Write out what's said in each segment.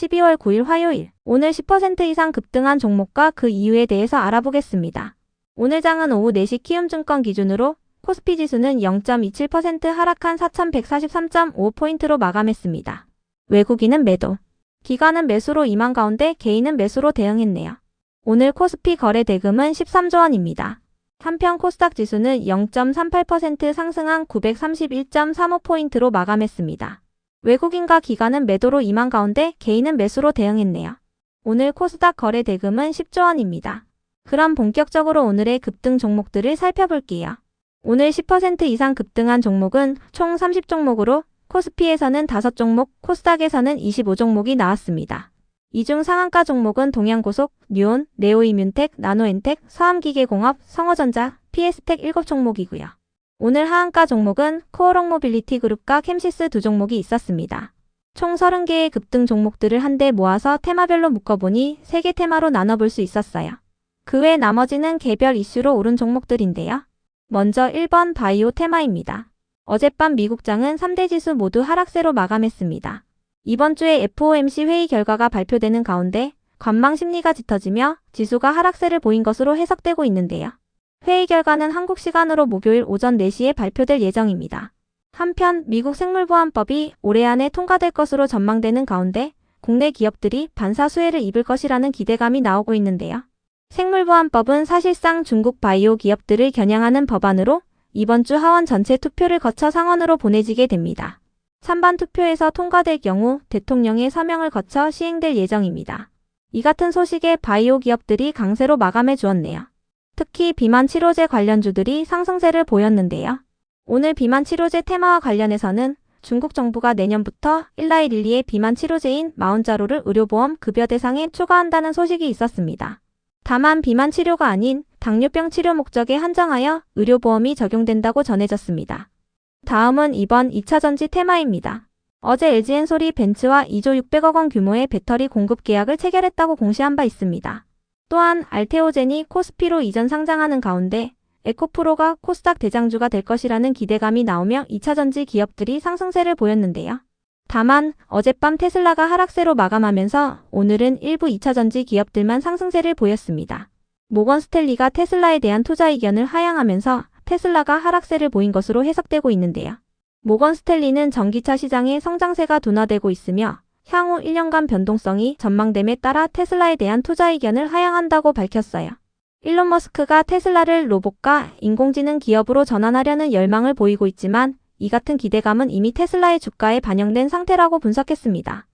12월 9일 화요일, 오늘 10% 이상 급등한 종목과 그 이유에 대해서 알아보겠습니다. 오늘 장은 오후 4시 키움증권 기준으로 코스피 지수는 0.27% 하락한 4143.5포인트로 마감했습니다. 외국인은 매도, 기관은 매수로 임한 가운데 개인은 매수로 대응했네요. 오늘 코스피 거래 대금은 13조 원입니다. 한편 코스닥 지수는 0.38% 상승한 931.35포인트로 마감했습니다. 외국인과 기관은 매도로 임한 가운데 개인은 매수로 대응했네요. 오늘 코스닥 거래 대금은 10조 원입니다. 그럼 본격적으로 오늘의 급등 종목들을 살펴볼게요. 오늘 10% 이상 급등한 종목은 총 30종목으로 코스피에서는 5종목, 코스닥에서는 25종목이 나왔습니다. 이 중 상한가 종목은 동양고속, 뉴온, 네오이뮨텍, 나노엔텍, 서암기계공업, 성호전자, PS텍 7종목이고요. 오늘 하한가 종목은 코오롱모빌리티 그룹과 캠시스 2종목이 있었습니다. 총 30개의 급등 종목들을 한데 모아서 테마별로 묶어보니 3개 테마로 나눠볼 수 있었어요. 그 외 나머지는 개별 이슈로 오른 종목들인데요. 먼저 1번 바이오 테마입니다. 어젯밤 미국장은 3대 지수 모두 하락세로 마감했습니다. 이번 주에 FOMC 회의 결과가 발표되는 가운데 관망 심리가 짙어지며 지수가 하락세를 보인 것으로 해석되고 있는데요. 회의 결과는 한국 시간으로 목요일 오전 4시에 발표될 예정입니다. 한편 미국 생물보안법이 올해 안에 통과될 것으로 전망되는 가운데 국내 기업들이 반사 수혜를 입을 것이라는 기대감이 나오고 있는데요. 생물보안법은 사실상 중국 바이오 기업들을 겨냥하는 법안으로 이번 주 하원 전체 투표를 거쳐 상원으로 보내지게 됩니다. 찬반 투표에서 통과될 경우 대통령의 서명을 거쳐 시행될 예정입니다. 이 같은 소식에 바이오 기업들이 강세로 마감해 주었네요. 특히 비만 치료제 관련주들이 상승세를 보였는데요. 오늘 비만 치료제 테마와 관련해서는 중국 정부가 내년부터 일라이릴리의 비만 치료제인 마운자로를 의료보험 급여 대상에 추가한다는 소식이 있었습니다. 다만 비만 치료가 아닌 당뇨병 치료 목적에 한정하여 의료보험이 적용된다고 전해졌습니다. 다음은 이번 2차전지 테마입니다. 어제 LG엔솔이 벤츠와 2조 600억 원 규모의 배터리 공급 계약을 체결했다고 공시한 바 있습니다. 또한 알테오젠이 코스피로 이전 상장하는 가운데 에코프로가 코스닥 대장주가 될 것이라는 기대감이 나오며 2차전지 기업들이 상승세를 보였는데요. 다만 어젯밤 테슬라가 하락세로 마감하면서 오늘은 일부 2차전지 기업들만 상승세를 보였습니다. 모건스탠리가 테슬라에 대한 투자 의견을 하향하면서 테슬라가 하락세를 보인 것으로 해석되고 있는데요. 모건스탠리는 전기차 시장의 성장세가 둔화되고 있으며 향후 1년간 변동성이 전망됨에 따라 테슬라에 대한 투자 의견을 하향한다고 밝혔어요. 일론 머스크가 테슬라를 로봇과 인공지능 기업으로 전환하려는 열망을 보이고 있지만 이 같은 기대감은 이미 테슬라의 주가에 반영된 상태라고 분석했습니다.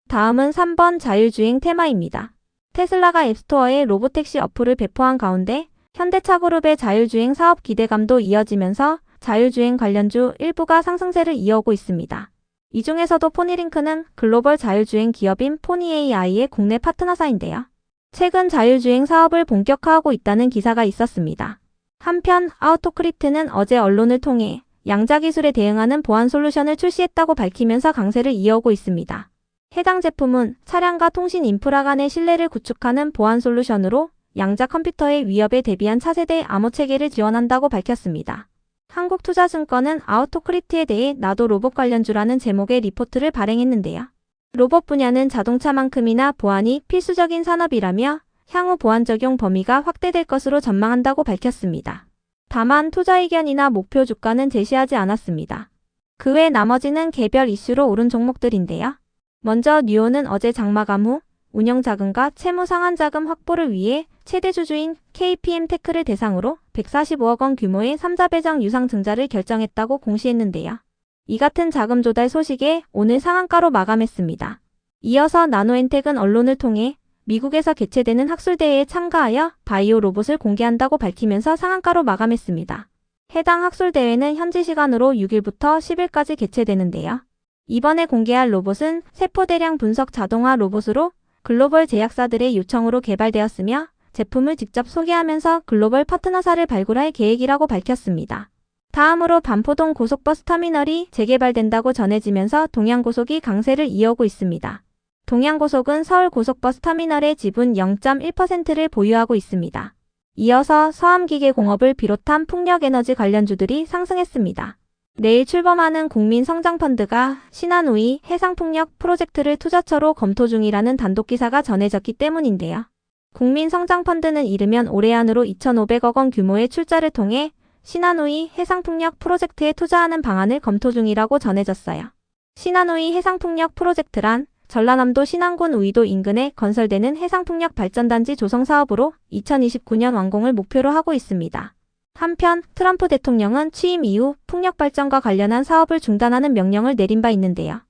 다음은 3번 자율주행 테마입니다. 테슬라가 앱스토어에 로보택시 어플을 배포한 가운데 현대차그룹의 자율주행 사업 기대감도 이어지면서 자율주행 관련주 일부가 상승세를 이어오고 있습니다. 이 중에서도 포니링크는 글로벌 자율주행 기업인 포니AI의 국내 파트너사인데요. 최근 자율주행 사업을 본격화하고 있다는 기사가 있었습니다. 한편 아우토크립트는 어제 언론을 통해 양자 기술에 대응하는 보안 솔루션을 출시했다고 밝히면서 강세를 이어오고 있습니다. 해당 제품은 차량과 통신 인프라 간의 신뢰를 구축하는 보안 솔루션으로 양자 컴퓨터의 위협에 대비한 차세대 암호 체계를 지원한다고 밝혔습니다. 한국투자증권은 아우토크립트에 대해 나도 로봇 관련주라는 제목의 리포트를 발행했는데요. 로봇 분야는 자동차만큼이나 보안이 필수적인 산업이라며 향후 보안 적용 범위가 확대될 것으로 전망한다고 밝혔습니다. 다만 투자 의견이나 목표 주가는 제시하지 않았습니다. 그 외 나머지는 개별 이슈로 오른 종목들인데요. 먼저 뉴온은 어제 장마감 후 운영자금과 채무 상환자금 확보를 위해 최대 주주인 KPM테크를 대상으로 145억 원 규모의 3자 배정 유상 증자를 결정했다고 공시했는데요. 이 같은 자금 조달 소식에 오늘 상한가로 마감했습니다. 이어서 나노엔텍은 언론을 통해 미국에서 개최되는 학술대회에 참가하여 바이오 로봇을 공개한다고 밝히면서 상한가로 마감했습니다. 해당 학술대회는 현지 시간으로 6일부터 10일까지 개최되는데요. 이번에 공개할 로봇은 세포대량 분석 자동화 로봇으로 글로벌 제약사들의 요청으로 개발되었으며 제품을 직접 소개하면서 글로벌 파트너사를 발굴할 계획이라고 밝혔습니다. 다음으로 반포동 고속버스 터미널이 재개발된다고 전해지면서 동양고속이 강세를 이어오고 있습니다. 동양고속은 서울고속버스 터미널의 지분 0.1%를 보유하고 있습니다. 이어서 서암기계공업을 비롯한 풍력에너지 관련주들이 상승했습니다. 내일 출범하는 국민성장펀드가 신한우이 해상풍력 프로젝트를 투자처로 검토 중이라는 단독 기사가 전해졌기 때문인데요. 국민성장펀드는 이르면 올해 안으로 2,500억 원 규모의 출자를 통해 신한우이 해상풍력 프로젝트에 투자하는 방안을 검토 중이라고 전해졌어요. 신한우이 해상풍력 프로젝트란 전라남도 신안군 우이도 인근에 건설되는 해상풍력 발전단지 조성 사업으로 2029년 완공을 목표로 하고 있습니다. 한편 트럼프 대통령은 취임 이후 풍력 발전과 관련한 사업을 중단하는 명령을 내린 바 있는데요.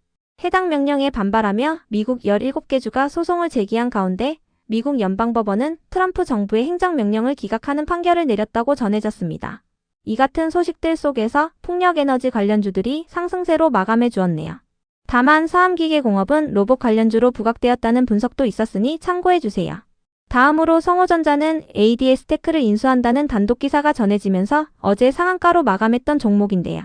해당 명령에 반발하며 미국 17개 주가 소송을 제기한 가운데 미국 연방법원은 트럼프 정부의 행정명령을 기각하는 판결을 내렸다고 전해졌습니다. 이 같은 소식들 속에서 풍력에너지 관련주들이 상승세로 마감해 주었네요. 다만 사암기계공업은 로봇 관련주로 부각되었다는 분석도 있었으니 참고해주세요. 다음으로 성호전자는 ADS-TEC를 인수한다는 단독 기사가 전해지면서 어제 상한가로 마감했던 종목인데요.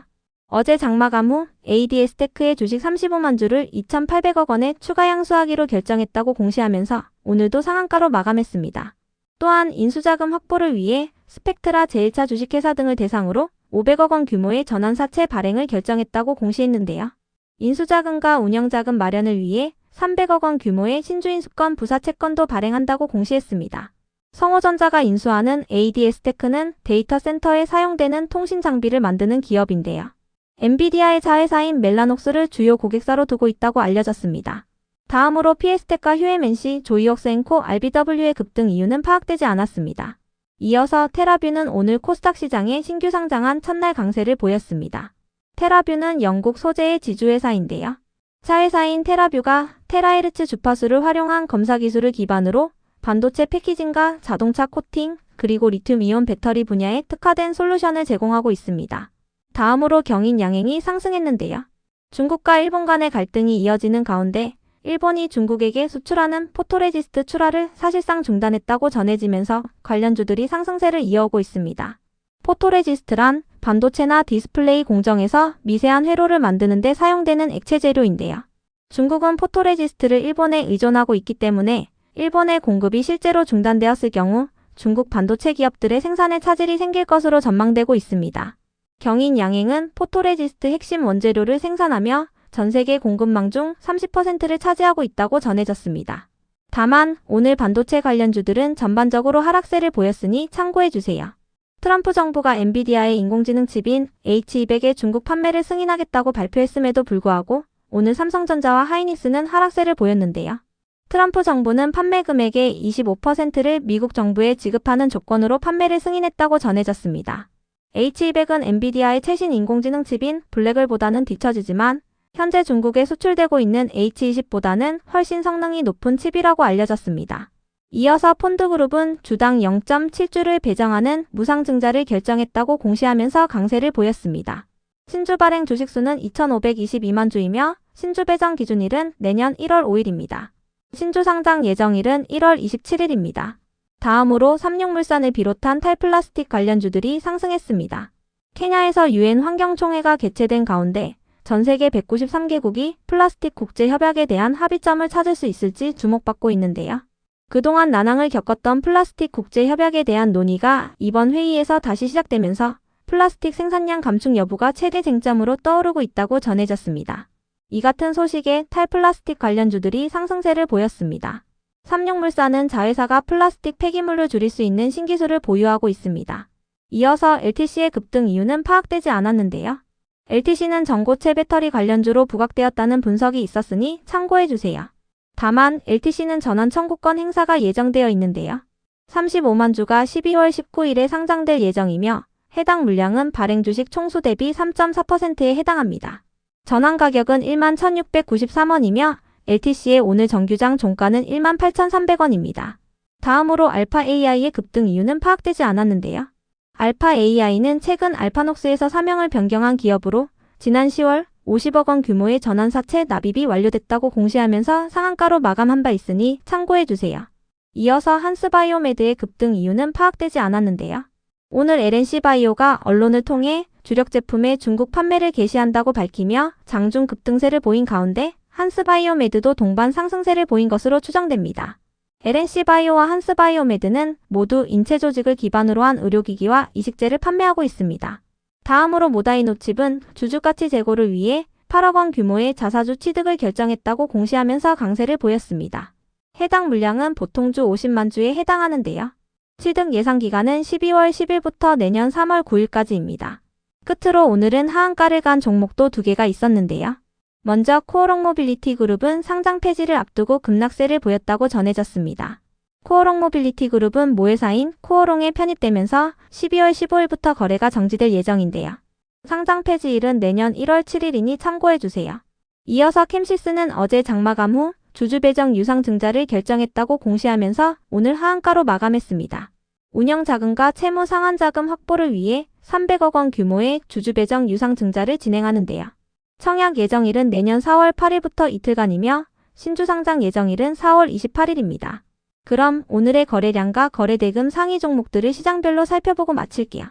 어제 장마감 후 ADS-TEC의 주식 35만 주를 2,800억 원에 추가 양수하기로 결정했다고 공시하면서 오늘도 상한가로 마감했습니다. 또한 인수자금 확보를 위해 스펙트라 제1차 주식회사 등을 대상으로 500억 원 규모의 전환사채 발행을 결정했다고 공시했는데요. 인수자금과 운영자금 마련을 위해 300억 원 규모의 신주인수권 부사채권도 발행한다고 공시했습니다. 성호전자가 인수하는 ADS-TEC는 데이터 센터에 사용되는 통신 장비를 만드는 기업인데요. 엔비디아의 자회사인 멜라녹스를 주요 고객사로 두고 있다고 알려졌습니다. 다음으로 PS텍과 휴에맨시, 조이옥스앤코, RBW의 급등 이유는 파악되지 않았습니다. 이어서 테라뷰는 오늘 코스닥 시장에 신규 상장한 첫날 강세를 보였습니다. 테라뷰는 영국 소재의 지주회사인데요. 자회사인 테라뷰가 테라헤르츠 주파수를 활용한 검사 기술을 기반으로 반도체 패키징과 자동차 코팅, 그리고 리튬이온 배터리 분야에 특화된 솔루션을 제공하고 있습니다. 다음으로 경인 양행이 상승했는데요. 중국과 일본 간의 갈등이 이어지는 가운데 일본이 중국에게 수출하는 포토레지스트 출하를 사실상 중단했다고 전해지면서 관련주들이 상승세를 이어오고 있습니다. 포토레지스트란 반도체나 디스플레이 공정에서 미세한 회로를 만드는 데 사용되는 액체 재료인데요. 중국은 포토레지스트를 일본에 의존하고 있기 때문에 일본의 공급이 실제로 중단되었을 경우 중국 반도체 기업들의 생산에 차질이 생길 것으로 전망되고 있습니다. 경인 양행은 포토레지스트 핵심 원재료를 생산하며 전 세계 공급망 중 30%를 차지하고 있다고 전해졌습니다. 다만 오늘 반도체 관련주들은 전반적으로 하락세를 보였으니 참고해주세요. 트럼프 정부가 엔비디아의 인공지능 칩인 H200의 중국 판매를 승인하겠다고 발표했음에도 불구하고 오늘 삼성전자와 하이닉스는 하락세를 보였는데요. 트럼프 정부는 판매 금액의 25%를 미국 정부에 지급하는 조건으로 판매를 승인했다고 전해졌습니다. H200은 엔비디아의 최신 인공지능 칩인 블랙을보다는 뒤처지지만 현재 중국에 수출되고 있는 H20보다는 훨씬 성능이 높은 칩이라고 알려졌습니다. 이어서 폰드그룹은 주당 0.7주를 배정하는 무상증자를 결정했다고 공시하면서 강세를 보였습니다. 신주 발행 주식수는 2,522만 주이며 신주 배정 기준일은 내년 1월 5일입니다. 신주 상장 예정일은 1월 27일입니다. 다음으로 삼육물산을 비롯한 탈플라스틱 관련주들이 상승했습니다. 케냐에서 UN 환경총회가 개최된 가운데 전 세계 193개국이 플라스틱 국제협약에 대한 합의점을 찾을 수 있을지 주목받고 있는데요. 그동안 난항을 겪었던 플라스틱 국제협약에 대한 논의가 이번 회의에서 다시 시작되면서 플라스틱 생산량 감축 여부가 최대 쟁점으로 떠오르고 있다고 전해졌습니다. 이 같은 소식에 탈플라스틱 관련주들이 상승세를 보였습니다. 삼육물산은 자회사가 플라스틱 폐기물을 줄일 수 있는 신기술을 보유하고 있습니다. 이어서 LTC의 급등 이유는 파악되지 않았는데요. LTC는 전고체 배터리 관련주로 부각되었다는 분석이 있었으니 참고해주세요. 다만 LTC는 전환 청구권 행사가 예정되어 있는데요. 35만 주가 12월 19일에 상장될 예정이며 해당 물량은 발행 주식 총수 대비 3.4%에 해당합니다. 전환 가격은 11,693원이며 LTC의 오늘 정규장 종가는 18,300원입니다. 다음으로 알파-AI의 급등 이유는 파악되지 않았는데요. 알파-AI는 최근 알파녹스에서 사명을 변경한 기업으로 지난 10월 50억 원 규모의 전환사채 납입이 완료됐다고 공시하면서 상한가로 마감한 바 있으니 참고해주세요. 이어서 한스바이오메드의 급등 이유는 파악되지 않았는데요. 오늘 LNC바이오가 언론을 통해 주력 제품의 중국 판매를 개시한다고 밝히며 장중 급등세를 보인 가운데 한스바이오메드도 동반 상승세를 보인 것으로 추정됩니다. LNC바이오와 한스바이오메드는 모두 인체 조직을 기반으로 한 의료기기와 이식제를 판매하고 있습니다. 다음으로 모다이노칩은 주주가치 제고를 위해 8억 원 규모의 자사주 취득을 결정했다고 공시하면서 강세를 보였습니다. 해당 물량은 보통 주 50만 주에 해당하는데요. 취득 예상 기간은 12월 10일부터 내년 3월 9일까지입니다. 끝으로 오늘은 하한가를 간 종목도 2개가 있었는데요. 먼저 코오롱 모빌리티 그룹은 상장 폐지를 앞두고 급락세를 보였다고 전해졌습니다. 코오롱 모빌리티 그룹은 모회사인 코오롱에 편입되면서 12월 15일부터 거래가 정지될 예정인데요. 상장 폐지일은 내년 1월 7일이니 참고해주세요. 이어서 캠시스는 어제 장마감 후 주주 배정 유상 증자를 결정했다고 공시하면서 오늘 하한가로 마감했습니다. 운영 자금과 채무 상환 자금 확보를 위해 300억 원 규모의 주주 배정 유상 증자를 진행하는데요. 청약 예정일은 내년 4월 8일부터 이틀간이며 신주 상장 예정일은 4월 28일입니다. 그럼 오늘의 거래량과 거래대금 상위 종목들을 시장별로 살펴보고 마칠게요.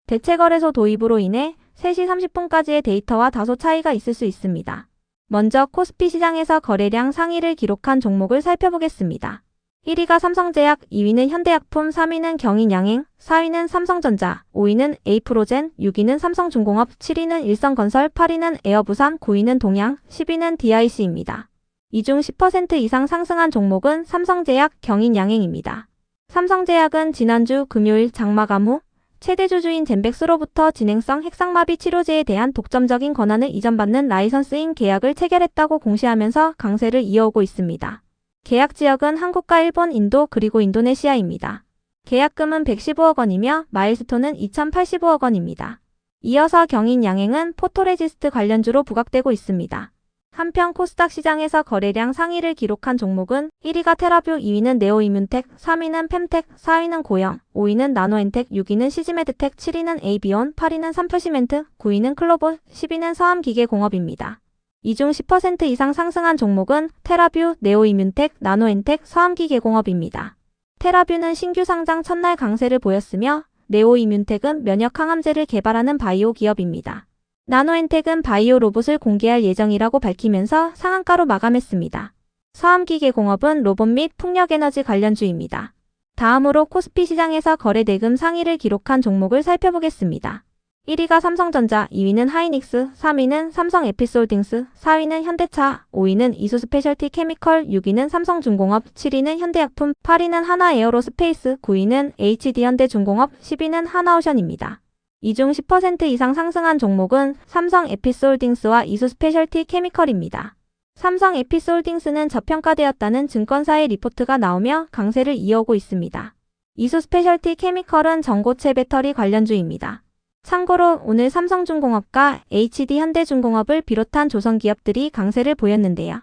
대체거래소 도입으로 인해 3시 30분까지의 데이터와 다소 차이가 있을 수 있습니다. 먼저 코스피 시장에서 거래량 상위를 기록한 종목을 살펴보겠습니다. 1위가 삼성제약, 2위는 현대약품, 3위는 경인양행, 4위는 삼성전자, 5위는 에이프로젠, 6위는 삼성중공업, 7위는 일성건설, 8위는 에어부산, 9위는 동양, 10위는 DIC입니다. 이 중 10% 이상 상승한 종목은 삼성제약, 경인양행입니다. 삼성제약은 지난주 금요일 장마감 후 최대 주주인 젠백스로부터 진행성 핵상마비 치료제에 대한 독점적인 권한을 이전받는 라이선스인 계약을 체결했다고 공시하면서 강세를 이어오고 있습니다. 계약 지역은 한국과 일본, 인도 그리고 인도네시아입니다. 계약금은 115억 원이며 마일스톤은 2,085억 원입니다. 이어서 경인양행은 포토레지스트 관련주로 부각되고 있습니다. 한편 코스닥 시장에서 거래량 상위를 기록한 종목은 1위가 테라뷰, 2위는 네오이뮨텍, 3위는 펨텍, 4위는 고영, 5위는 나노엔텍, 6위는 시즈메드텍, 7위는 에이비온, 8위는 삼프시멘트, 9위는 클로봇, 10위는 서암기계공업입니다. 이 중 10% 이상 상승한 종목은 테라뷰, 네오이뮨텍, 나노엔텍, 서암기계공업입니다. 테라뷰는 신규 상장 첫날 강세를 보였으며 네오이뮨텍은 면역 항암제를 개발하는 바이오 기업입니다. 나노엔텍은 바이오 로봇을 공개할 예정이라고 밝히면서 상한가로 마감했습니다. 서암기계공업은 로봇 및 풍력에너지 관련주입니다. 다음으로 코스피 시장에서 거래대금 상위를 기록한 종목을 살펴보겠습니다. 1위가 삼성전자, 2위는 하이닉스, 3위는 삼성에피솔딩스, 4위는 현대차, 5위는 이수스페셜티 케미컬, 6위는 삼성중공업, 7위는 현대약품, 8위는 하나에어로스페이스, 9위는 HD현대중공업, 10위는 하나오션입니다. 이 중 10% 이상 상승한 종목은 삼성에피솔딩스와 이수스페셜티 케미컬입니다. 삼성에피솔딩스는 저평가되었다는 증권사의 리포트가 나오며 강세를 이어오고 있습니다. 이수스페셜티 케미컬은 전고체 배터리 관련주입니다. 참고로 오늘 삼성중공업과 HD현대중공업을 비롯한 조선기업들이 강세를 보였는데요.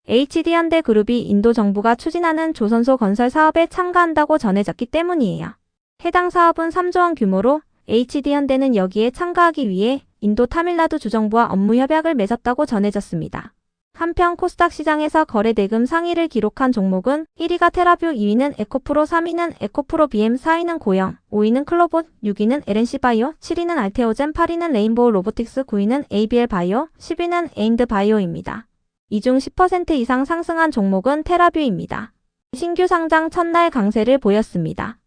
HD현대그룹이 인도 정부가 추진하는 조선소 건설 사업에 참가한다고 전해졌기 때문이에요. 해당 사업은 3조 원 규모로 HD현대는 여기에 참가하기 위해 인도 타밀나두 주정부와 업무 협약을 맺었다고 전해졌습니다. 한편 코스닥 시장에서 거래대금 상위를 기록한 종목은 1위가 테라뷰, 2위는 에코프로, 3위는 에코프로 BM, 4위는 고영, 5위는 클로봇, 6위는 LNC바이오, 7위는 알테오젠, 8위는 레인보우 로보틱스, 9위는 ABL바이오, 10위는 에인드바이오입니다. 이 중 10% 이상 상승한 종목은 테라뷰입니다. 신규 상장 첫날 강세를 보였습니다.